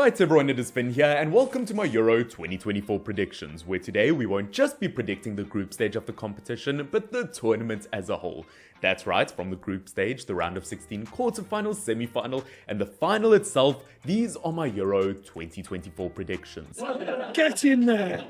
Right everyone, it is Finn here and welcome to my Euro 2024 predictions, where today we won't just be predicting the group stage of the competition, but the tournament as a whole. That's right, from the group stage, the round of 16, quarterfinal, semi-final, and the final itself, these are my Euro 2024 predictions. Get in there!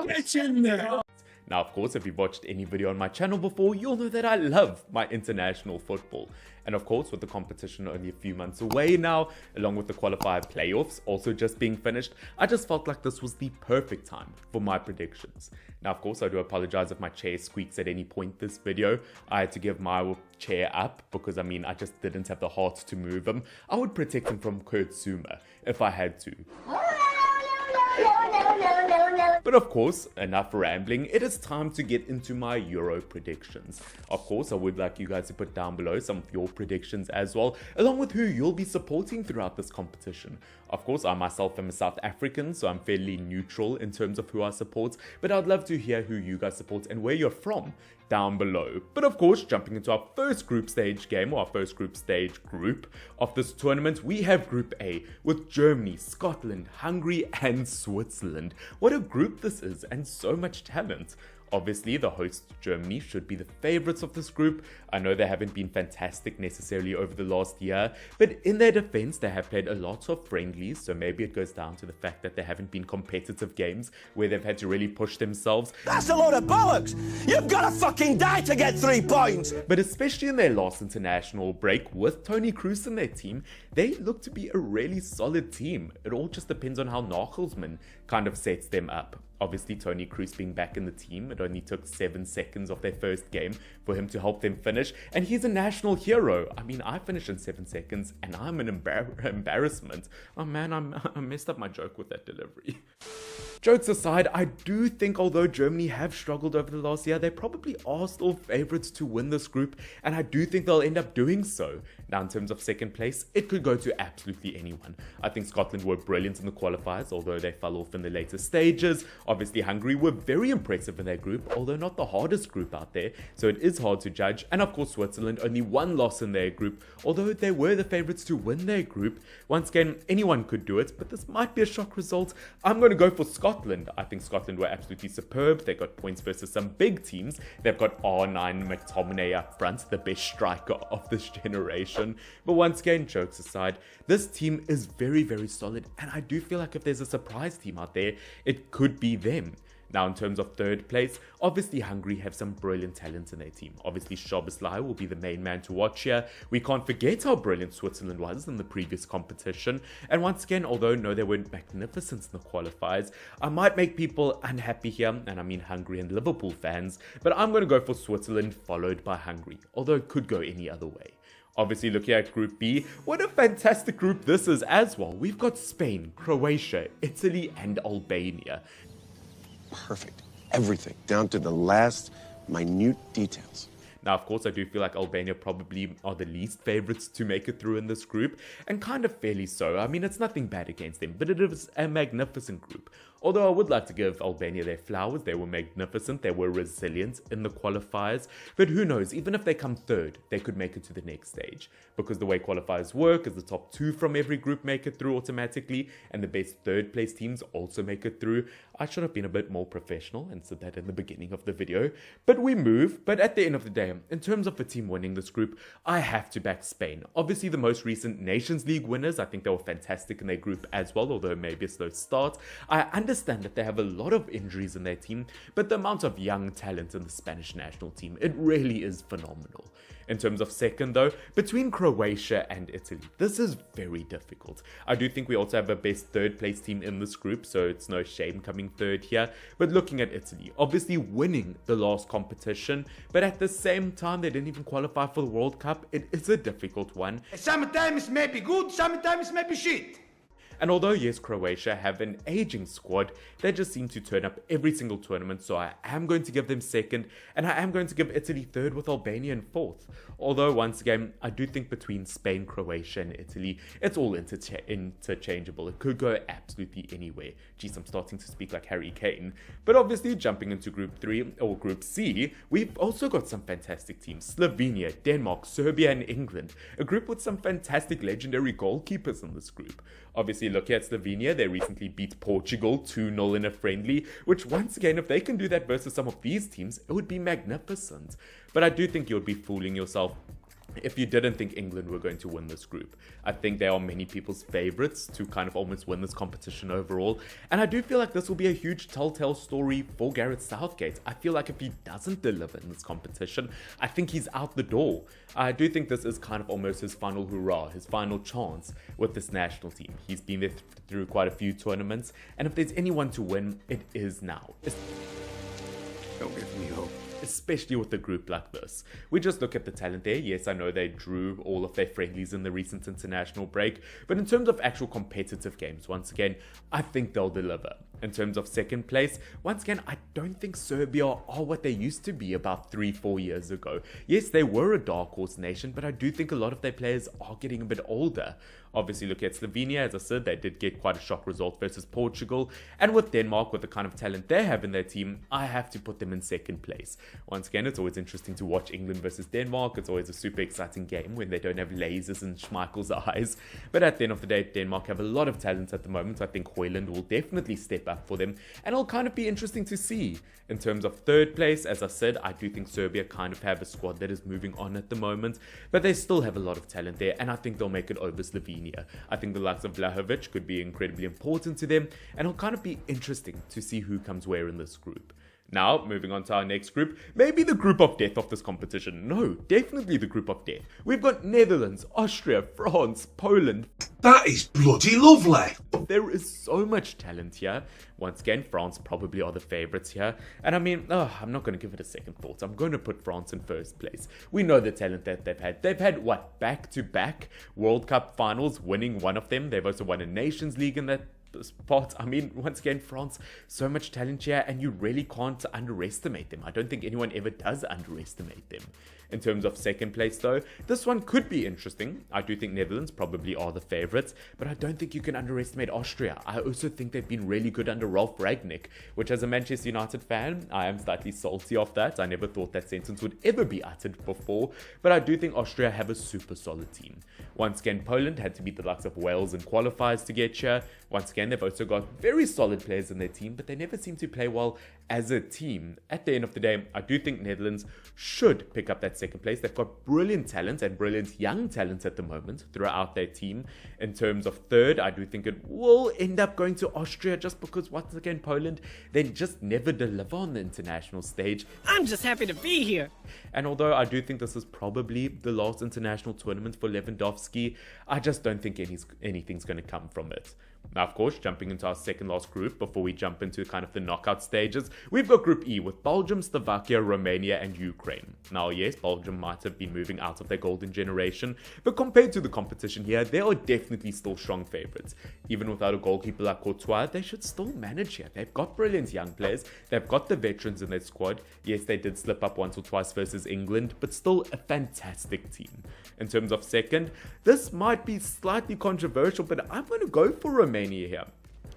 Get in there! Now, of course, if you've watched any video on my channel before, you'll know that I love my international football. And of course, with the competition only a few months away now, along with the qualifier playoffs also just being finished, I just felt like this was the perfect time for my predictions. Now, of course, I do apologize if my chair squeaks at any point this video. I had to give my chair up because, I just didn't have the heart to move him. I would protect him from Kurt Zuma if I had to. But of course, enough rambling, it is time to get into my Euro predictions. Of course, I would like you guys to put down below some of your predictions as well, along with who you'll be supporting throughout this competition. Of course, I myself am a South African, so I'm fairly neutral in terms of who I support, but I'd love to hear who you guys support and where you're from down below. But of course, jumping into our first group stage game, or our first group stage group of this tournament, we have Group A with Germany, Scotland, Hungary and Switzerland. What a group this is, and so much talent. Obviously, the host Germany should be the favorites of this group. I know they haven't been fantastic necessarily over the last year, but in their defense, they have played a lot of friendlies, so maybe it goes down to the fact that there haven't been competitive games where they've had to really push themselves. That's a load of bollocks! You've got to fucking die to get 3 points! But especially in their last international break with Toni Kroos in their team, they look to be a really solid team. It all just depends on how Nagelsmann kind of sets them up. Obviously, Toni Kroos being back in the team, it only took 7 seconds of their first game for him to help them finish, and he's a national hero. I finished in 7 seconds, and I'm an embarrassment. Oh man, I messed up my joke with that delivery. Jokes aside, I do think although Germany have struggled over the last year, they probably are still favourites to win this group, and I do think they'll end up doing so. Now, in terms of second place, it could go to absolutely anyone. I think Scotland were brilliant in the qualifiers, although they fell off in the later stages. Obviously, Hungary were very impressive in their group, although not the hardest group out there, so it is hard to judge. And of course, Switzerland, only 1 loss in their group, although they were the favourites to win their group. Once again, anyone could do it, but this might be a shock result. I'm going to go for Scotland. I think Scotland were absolutely superb. They got points versus some big teams. They've got R9 McTominay up front, the best striker of this generation. But once again, jokes aside, this team is very, very solid, and I do feel like if there's a surprise team out there, it could be them. Now, in terms of third place, obviously Hungary have some brilliant talent in their team. Obviously, Szoboszlai will be the main man to watch here. We can't forget how brilliant Switzerland was in the previous competition. And once again, although no, they weren't magnificent in the qualifiers, I might make people unhappy here, and I mean Hungary and Liverpool fans, but I'm going to go for Switzerland followed by Hungary, although it could go any other way. Obviously, looking at Group B, what a fantastic group this is as well. We've got Spain, Croatia, Italy and Albania. Perfect. Everything, down to the last minute details. Now, of course, I do feel like Albania probably are the least favourites to make it through in this group, and kind of fairly so. It's nothing bad against them, but it is a magnificent group. Although I would like to give Albania their flowers, they were magnificent, they were resilient in the qualifiers, but who knows, even if they come third, they could make it to the next stage. Because the way qualifiers work is the top 2 from every group make it through automatically, and the best third place teams also make it through. I should have been a bit more professional and said that in the beginning of the video, but we move. But at the end of the day, in terms of the team winning this group, I have to back Spain. Obviously, the most recent Nations League winners, I think they were fantastic in their group as well, although maybe a slow start. I understand that they have a lot of injuries in their team, but the amount of young talent in the Spanish national team, it really is phenomenal. In terms of second though, between Croatia and Italy, this is very difficult. I do think we also have a best third place team in this group, so it's no shame coming third here. But looking at Italy, obviously winning the last competition, but at the same time they didn't even qualify for the World Cup. It is a difficult one. Sometimes may be good, sometimes may be shit. And although yes, Croatia have an aging squad, they just seem to turn up every single tournament, so I am going to give them second, and I am going to give Italy third with Albania in fourth. Although once again, I do think between Spain, Croatia and Italy, it's all interchangeable. It could go absolutely anywhere. Geez, I'm starting to speak like Harry Kane. But obviously jumping into Group 3 or Group C, we've also got some fantastic teams. Slovenia, Denmark, Serbia and England. A group with some fantastic legendary goalkeepers in this group. Obviously obviously look at Slovenia. They recently beat Portugal 2-0 in a friendly, which once again, if they can do that versus some of these teams, it would be magnificent. But I do think you'd be fooling yourself if you didn't think England were going to win this group. I think they are many people's favourites to kind of almost win this competition overall. And I do feel like this will be a huge telltale story for Gareth Southgate. I feel like if he doesn't deliver in this competition, I think he's out the door. I do think this is kind of almost his final hurrah, his final chance with this national team. He's been there through quite a few tournaments. And if there's anyone to win, it is now. Don't give me hope. Especially with a group like this. We just look at the talent there. Yes, I know they drew all of their friendlies in the recent international break, but in terms of actual competitive games, once again, I think they'll deliver. In terms of second place, once again, I don't think Serbia are what they used to be about 3-4 years ago. Yes, they were a dark horse nation, but I do think a lot of their players are getting a bit older. Obviously, look at Slovenia. As I said, they did get quite a shock result versus Portugal. And with Denmark, with the kind of talent they have in their team, I have to put them in second place. Once again, it's always interesting to watch England versus Denmark. It's always a super exciting game when they don't have lasers in Schmeichel's eyes. But at the end of the day, Denmark have a lot of talent at the moment. I think Højlund will definitely step up for them. And it'll kind of be interesting to see. In terms of third place, as I said, I do think Serbia kind of have a squad that is moving on at the moment. But they still have a lot of talent there. And I think they'll make it over Slovenia. I think the likes of Vlahovic could be incredibly important to them, and it'll kind of be interesting to see who comes where in this group. Now, moving on to our next group, maybe the group of death of this competition. No, definitely the group of death. We've got Netherlands, Austria, France, Poland. That is bloody lovely. There is so much talent here. Once again, France probably are the favourites here. And I mean, I'm not going to give it a second thought. I'm going to put France in first place. We know the talent that they've had. They've had, what, back-to-back World Cup finals, winning one of them. They've also won a Nations League in that spot. I mean, once again, France, so much talent here, and you really can't underestimate them. I don't think anyone ever does underestimate them. In terms of second place, though, this one could be interesting. I do think Netherlands probably are the favourites, but I don't think you can underestimate Austria. I also think they've been really good under Ralf Rangnick, which as a Manchester United fan, I am slightly salty of that. I never thought that sentence would ever be uttered before, but I do think Austria have a super solid team. Once again, Poland had to beat the likes of Wales in qualifiers to get here. Once again, they've also got very solid players in their team, but they never seem to play well as a team. At the end of the day, I do think Netherlands should pick up that second place. They've got brilliant talent and brilliant young talent at the moment throughout their team. In terms of third, I do think it will end up going to Austria just because, once again, Poland, they just never deliver on the international stage. I'm just happy to be here. And although I do think this is probably the last international tournament for Lewandowski, I just don't think anything's going to come from it. Now, of course, jumping into our second last group before we jump into kind of the knockout stages, we've got Group E with Belgium, Slovakia, Romania, and Ukraine. Now, yes, Belgium might have been moving out of their golden generation, but compared to the competition here, they are definitely still strong favourites. Even without a goalkeeper like Courtois, they should still manage here. They've got brilliant young players. They've got the veterans in their squad. Yes, they did slip up once or twice versus England, but still a fantastic team. In terms of second, this might be slightly controversial, but I'm going to go for Romania here.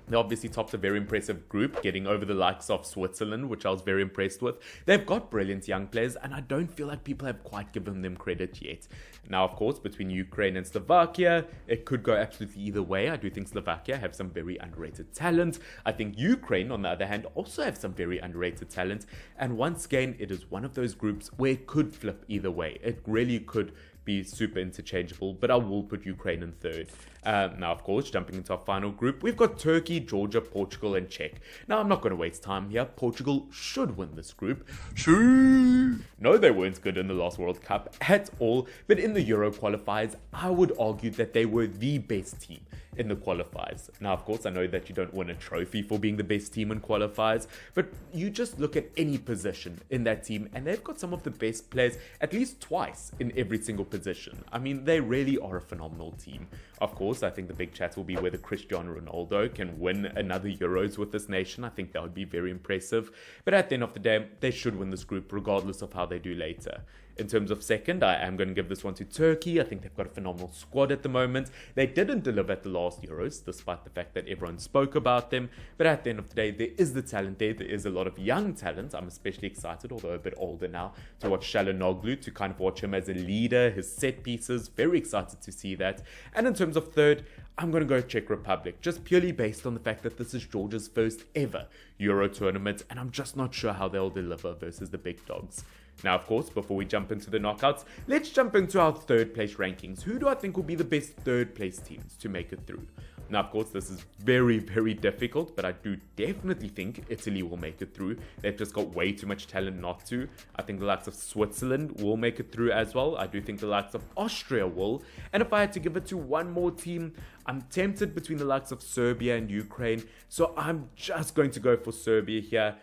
They obviously topped a very impressive group, getting over the likes of Switzerland, which I was very impressed with. They've got brilliant young players, and I don't feel like people have quite given them credit yet. Now, of course, between Ukraine and Slovakia, it could go absolutely either way. I do think Slovakia have some very underrated talent. I think Ukraine, on the other hand, also have some very underrated talent. And once again, it is one of those groups where it could flip either way. It really could be super interchangeable, but I will put Ukraine in third. Now, of course, jumping into our final group, we've got Turkey, Georgia, Portugal, and Czech. Now, I'm not going to waste time here. Portugal should win this group. No, they weren't good in the last World Cup at all, but in the Euro qualifiers, I would argue that they were the best team in the qualifiers. Now, of course, I know that you don't win a trophy for being the best team in qualifiers, but you just look at any position in that team, and they've got some of the best players at least twice in every single position. I mean, they really are a phenomenal team. Of course, I think the big chat will be whether Cristiano Ronaldo can win another Euros with this nation. I think that would be very impressive. But at the end of the day, they should win this group regardless of how they do later. In terms of second, I am going to give this one to Turkey. I think they've got a phenomenal squad at the moment. They didn't deliver at the last Euros, despite the fact that everyone spoke about them. But at the end of the day, there is the talent there. There is a lot of young talent. I'm especially excited, although a bit older now, to watch Çalhanoğlu, to kind of watch him as a leader, his set pieces. Very excited to see that. And in terms of third, I'm going to go Czech Republic, just purely based on the fact that this is Georgia's first ever Euro tournament, and I'm just not sure how they'll deliver versus the big dogs. Now, of course, before we jump into the knockouts, let's jump into our third place rankings. Who do I think will be the best third place teams to make it through? Now, of course, this is very, very difficult, but I do definitely think Italy will make it through. They've just got way too much talent not to. I think the likes of Switzerland will make it through as well. I do think the likes of Austria will. And if I had to give it to one more team, I'm tempted between the likes of Serbia and Ukraine. So I'm just going to go for Serbia here.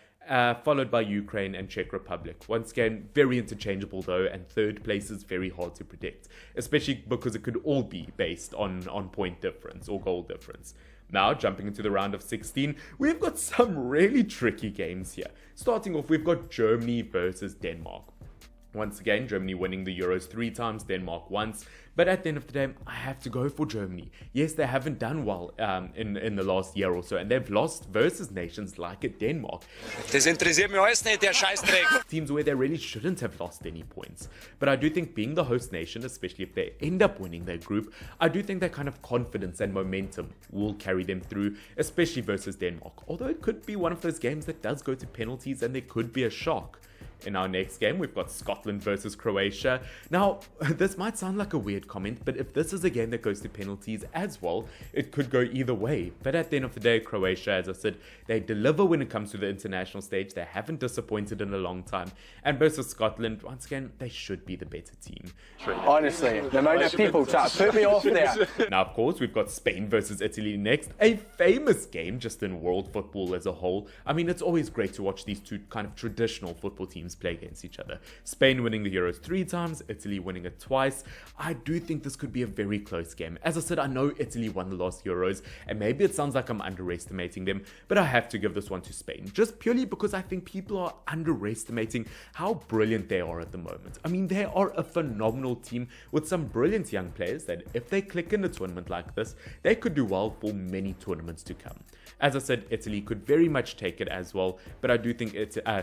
Followed by Ukraine and Czech Republic. Once again, very interchangeable though, and third place is very hard to predict, especially because it could all be based on point difference or goal difference. Now, jumping into the round of 16, we've got some really tricky games here. Starting off, we've got Germany versus Denmark. Once again, Germany winning the Euros 3 times, Denmark once. But at the end of the day, I have to go for Germany. Yes, they haven't done well in the last year or so, and they've lost versus nations like Denmark. Das interessiert mich alles nicht, der Scheißdreck. Teams where they really shouldn't have lost any points. But I do think being the host nation, especially if they end up winning their group, I do think that kind of confidence and momentum will carry them through, especially versus Denmark. Although it could be one of those games that does go to penalties and there could be a shock. In our next game, we've got Scotland versus Croatia. Now, this might sound like a weird comment, but if this is a game that goes to penalties as well, it could go either way. But at the end of the day, Croatia, as I said, they deliver when it comes to the international stage. They haven't disappointed in a long time. And versus Scotland, once again, they should be the better team. Honestly, the amount of people trying to put me off there. Now, of course, we've got Spain versus Italy next. A famous game just in world football as a whole. I mean, it's always great to watch these two kind of traditional football teams play against each other. Spain winning the Euros 3 times, Italy winning it twice. I do think this could be a very close game. As I said, I know Italy won the last Euros, and maybe it sounds like I'm underestimating them, but I have to give this one to Spain, just purely because I think people are underestimating how brilliant they are at the moment. I mean, they are a phenomenal team with some brilliant young players that if they click in a tournament like this, they could do well for many tournaments to come. As I said, Italy could very much take it as well, but I do think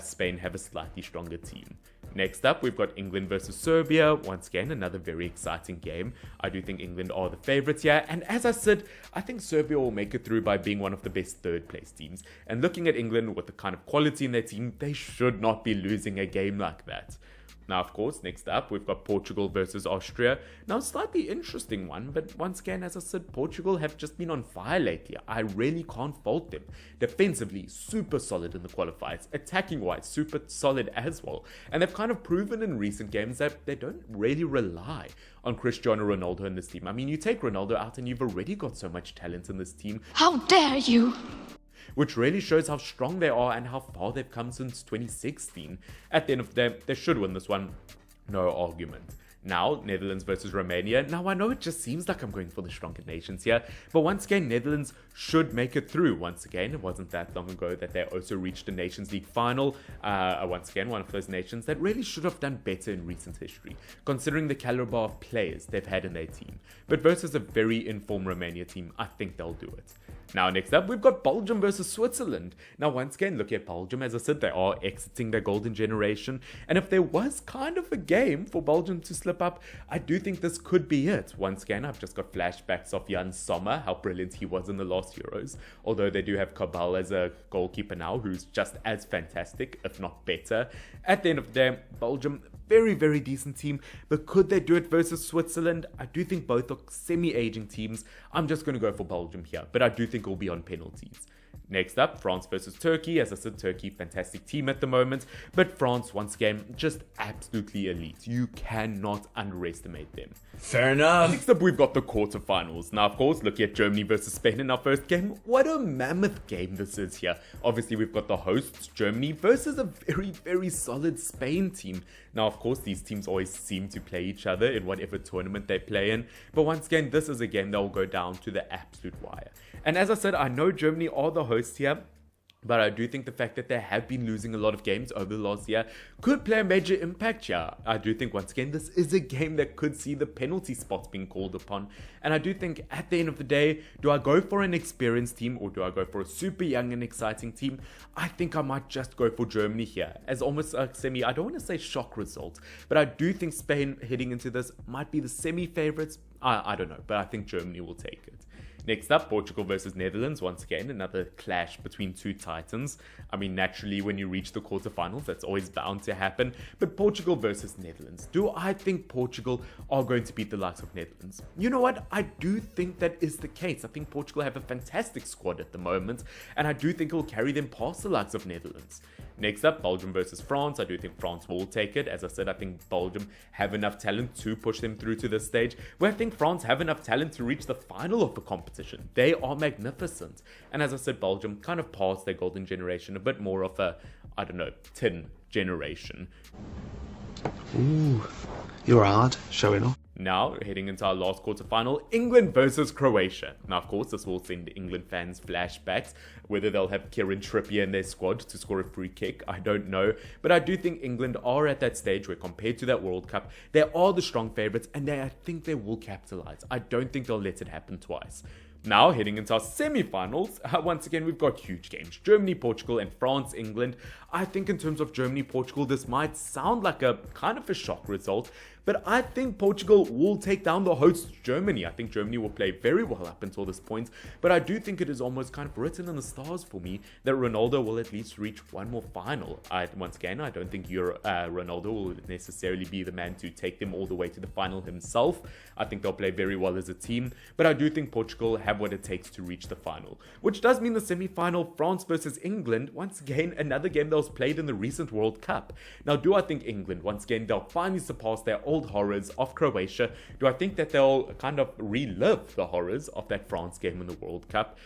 Spain have a slightly stronger team. Next up, we've got England versus Serbia. Once again, another very exciting game. I do think England are the favourites here. And as I said, I think Serbia will make it through by being one of the best third place teams. And looking at England with the kind of quality in their team, they should not be losing a game like that. Now, of course, next up, we've got Portugal versus Austria. Now, slightly interesting one, but once again, as I said, Portugal have just been on fire lately. I really can't fault them. Defensively, super solid in the qualifiers. Attacking-wise, super solid as well. And they've kind of proven in recent games that they don't really rely on Cristiano Ronaldo in this team. I mean, you take Ronaldo out and you've already got so much talent in this team. How dare you! Which really shows how strong they are and how far they've come since 2016. At the end of the day, they should win this one. No argument. Now, Netherlands versus Romania. Now, I know it just seems like I'm going for the stronger nations here, but once again, Netherlands should make it through. Once again, it wasn't that long ago that they also reached the Nations League final. Once again, one of those nations that really should have done better in recent history, considering the caliber of players they've had in their team. But versus a very informed Romania team, I think they'll do it. Now, next up, we've got Belgium versus Switzerland. Now, once again, look at Belgium. As I said, they are exiting their golden generation. And if there was kind of a game for Belgium to slip up, I do think this could be it. Once again, I've just got flashbacks of Jan Sommer, how brilliant he was in the last Euros. Although they do have Cabal as a goalkeeper now, who's just as fantastic, if not better. At the end of the day, Belgium, very, very decent team. But could they do it versus Switzerland? I do think both are semi-aging teams. I'm just going to go for Belgium here. But I do think it will be on penalties. Next up, France versus Turkey. As I said, Turkey, fantastic team at the moment. But France, once again, just absolutely elite. You cannot underestimate them. Fair enough. Next up, we've got the quarterfinals. Now, of course, looking at Germany versus Spain in our first game. What a mammoth game this is here. Obviously, we've got the hosts, Germany, versus a very, very solid Spain team. Now, of course, these teams always seem to play each other in whatever tournament they play in. But once again, this is a game that will go down to the absolute wire. And as I said, I know Germany are the hosts here. But I do think the fact that they have been losing a lot of games over the last year could play a major impact here. I do think, once again, this is a game that could see the penalty spots being called upon. And I do think at the end of the day, do I go for an experienced team or do I go for a super young and exciting team? I think I might just go for Germany here as almost a semi, I don't want to say shock result, but I do think Spain heading into this might be the semi-favorites. I don't know, but I think Germany will take it. Next up, Portugal versus Netherlands. Once again, another clash between two titans. I mean, naturally, when you reach the quarterfinals, that's always bound to happen. But Portugal versus Netherlands. Do I think Portugal are going to beat the likes of Netherlands? You know what? I do think that is the case. I think Portugal have a fantastic squad at the moment, and I do think it will carry them past the likes of Netherlands. Next up, Belgium versus France. I do think France will take it. As I said, I think Belgium have enough talent to push them through to this stage, where I think France have enough talent to reach the final of the competition. They are magnificent. And as I said, Belgium kind of past their golden generation, a bit more of a, I don't know, tin generation. Ooh, you're hard, showing off. Now, heading into our last quarterfinal, England versus Croatia. Now, of course, this will send England fans flashbacks. Whether they'll have Kieran Trippier in their squad to score a free kick, I don't know. But I do think England are at that stage where, compared to that World Cup, they are the strong favourites, and I think they will capitalise. I don't think they'll let it happen twice. Now, heading into our semi-finals, once again, we've got huge games. Germany, Portugal, and France, England. I think in terms of Germany, Portugal, this might sound like a kind of a shock result, but I think Portugal will take down the host Germany. I think Germany will play very well up until this point, but I do think it is almost kind of written in the stars for me that Ronaldo will at least reach one more final. Once again, I don't think Ronaldo will necessarily be the man to take them all the way to the final himself. I think they'll play very well as a team, but I do think Portugal have what it takes to reach the final, which does mean the semi-final, France versus England. Once again, another game that was played in the recent World Cup. Now, do I think England, once again, they'll finally surpass their old horrors of Croatia? Do I think that they'll kind of relive the horrors of that France game in the World Cup?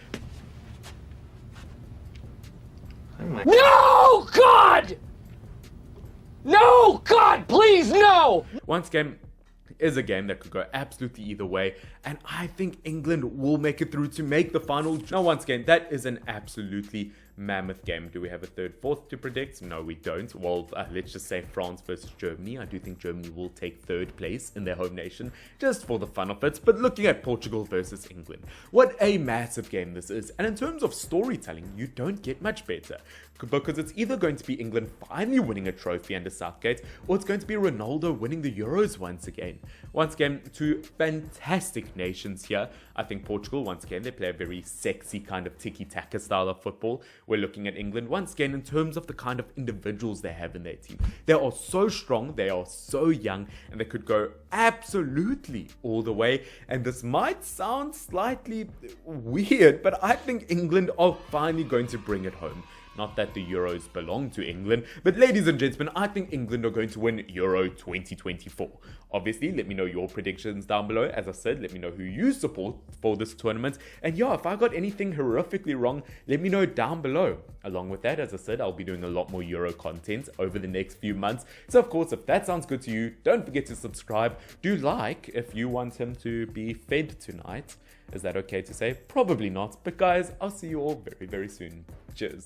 No, God! No, God, please, no! Once again, is a game that could go absolutely either way, and I think England will make it through to make the final. Now, once again, that is an absolutely mammoth game. Do we have a third, fourth to predict? No, we don't. Well, let's just say France versus Germany. I do think Germany will take third place in their home nation, just for the fun of it. But looking at Portugal versus England, what a massive game this is. And in terms of storytelling, you don't get much better, because it's either going to be England finally winning a trophy under Southgate, or it's going to be Ronaldo winning the Euros once again. Once again, two fantastic nations here. I think Portugal, once again, they play a very sexy kind of tiki-taka style of football. We're looking at England, once again, in terms of the kind of individuals they have in their team. They are so strong, they are so young, and they could go absolutely all the way. And this might sound slightly weird, but I think England are finally going to bring it home. Not that the Euros belong to England, but ladies and gentlemen, I think England are going to win Euro 2024. Obviously, let me know your predictions down below. As I said, let me know who you support for this tournament. And yeah, if I got anything horrifically wrong, let me know down below. Along with that, as I said, I'll be doing a lot more Euro content over the next few months. So of course, if that sounds good to you, don't forget to subscribe. Do like if you want him to be fed tonight. Is that okay to say? Probably not. But guys, I'll see you all very, very soon. Cheers.